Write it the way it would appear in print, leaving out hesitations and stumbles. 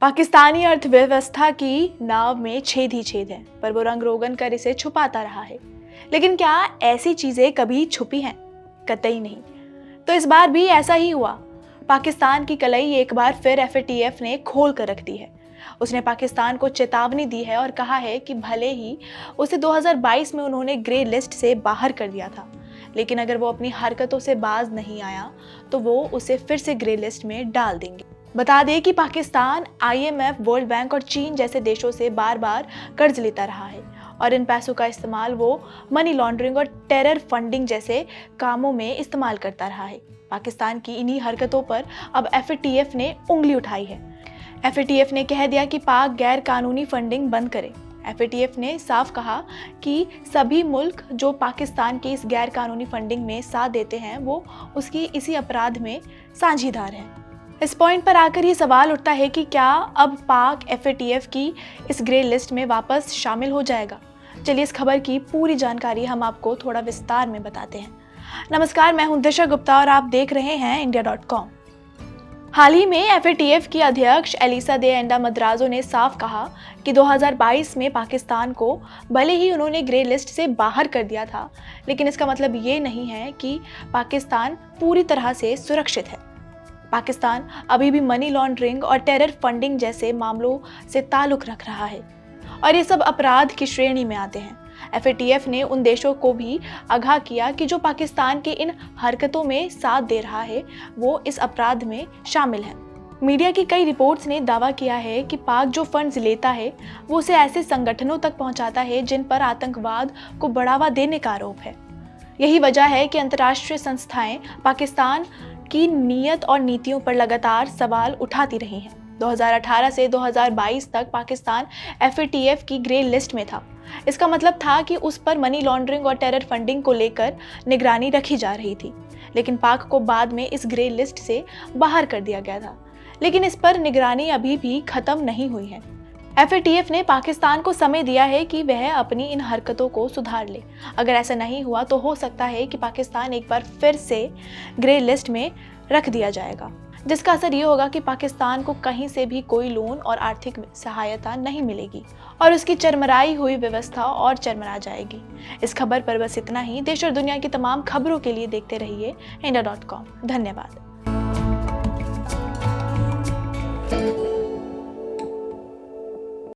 पाकिस्तानी अर्थव्यवस्था की नाव में छेद ही छेद है, पर वो रंग रोगन कर इसे छुपाता रहा है। लेकिन क्या ऐसी चीजें कभी छुपी हैं? कतई नहीं। तो इस बार भी ऐसा ही हुआ। पाकिस्तान की कलई एक बार फिर एफएटीएफ ने खोल कर रख दी है। उसने पाकिस्तान को चेतावनी दी है और कहा है कि भले ही उसे 2022 में उन्होंने ग्रे लिस्ट से बाहर कर दिया था, लेकिन अगर वो अपनी हरकतों से बाज नहीं आया तो वो उसे फिर से ग्रे लिस्ट में डाल देंगे। बता दें कि पाकिस्तान आईएमएफ, वर्ल्ड बैंक और चीन जैसे देशों से बार बार कर्ज लेता रहा है और इन पैसों का इस्तेमाल वो मनी लॉन्ड्रिंग और टेरर फंडिंग जैसे कामों में इस्तेमाल करता रहा है। पाकिस्तान की इन्हीं हरकतों पर अब एफएटीएफ ने उंगली उठाई है। एफएटीएफ ने कह दिया कि पाक गैर कानूनी फंडिंग बंद करे। एफएटीएफ ने साफ कहा कि सभी मुल्क जो पाकिस्तान की इस गैर कानूनी फंडिंग में साथ देते हैं वो उसकी इसी अपराध में साझीदार हैं। इस पॉइंट पर आकर ये सवाल उठता है कि क्या अब पाक एफएटीएफ की इस ग्रे लिस्ट में वापस शामिल हो जाएगा? चलिए इस खबर की पूरी जानकारी हम आपको थोड़ा विस्तार में बताते हैं। नमस्कार, मैं हूं दिशा गुप्ता और आप देख रहे हैं India.com। हाल ही में एफएटीएफ की अध्यक्ष एलिसा दे एंडा मद्राजो ने साफ कहा कि 2022 में पाकिस्तान को भले ही उन्होंने ग्रे लिस्ट से बाहर कर दिया था, लेकिन इसका मतलब ये नहीं है कि पाकिस्तान पूरी तरह से सुरक्षित है। पाकिस्तान अभी भी मनी लॉन्ड्रिंग और टेरर फंडिंग जैसे मामलों से ताल्लुक रख रहा है और ये सब अपराध की श्रेणी में आते हैं। एफएटीएफ ने उन देशों को भी आगाह किया कि जो पाकिस्तान के इन हरकतों में साथ दे रहा है वो इस अपराध में शामिल है। मीडिया की कई रिपोर्ट्स ने दावा किया है कि पाक जो फंड्स लेता है वो उसे ऐसे संगठनों तक पहुंचाता है जिन पर आतंकवाद को बढ़ावा देने का आरोप है। यही वजह है कि अंतर्राष्ट्रीय संस्थाएं पाकिस्तान की नीयत और नीतियों पर लगातार सवाल उठाती रही हैं। 2018 से 2022 तक पाकिस्तान एफएटीएफ की ग्रे लिस्ट में था। इसका मतलब था कि उस पर मनी लॉन्ड्रिंग और टेरर फंडिंग को लेकर निगरानी रखी जा रही थी, लेकिन पाक को बाद में इस ग्रे लिस्ट से बाहर कर दिया गया था। लेकिन इस पर निगरानी अभी भी खत्म नहीं हुई है। एफएटीएफ ने पाकिस्तान को समय दिया है कि वह अपनी इन हरकतों को सुधार ले। अगर ऐसा नहीं हुआ तो हो सकता है कि पाकिस्तान एक बार फिर से ग्रे लिस्ट में रख दिया जाएगा, जिसका असर ये होगा कि पाकिस्तान को कहीं से भी कोई लोन और आर्थिक सहायता नहीं मिलेगी और उसकी चरमराई हुई व्यवस्था और चरमरा जाएगी। इस खबर पर बस इतना ही। देश और दुनिया की तमाम खबरों के लिए देखते रहिए India.com। धन्यवाद।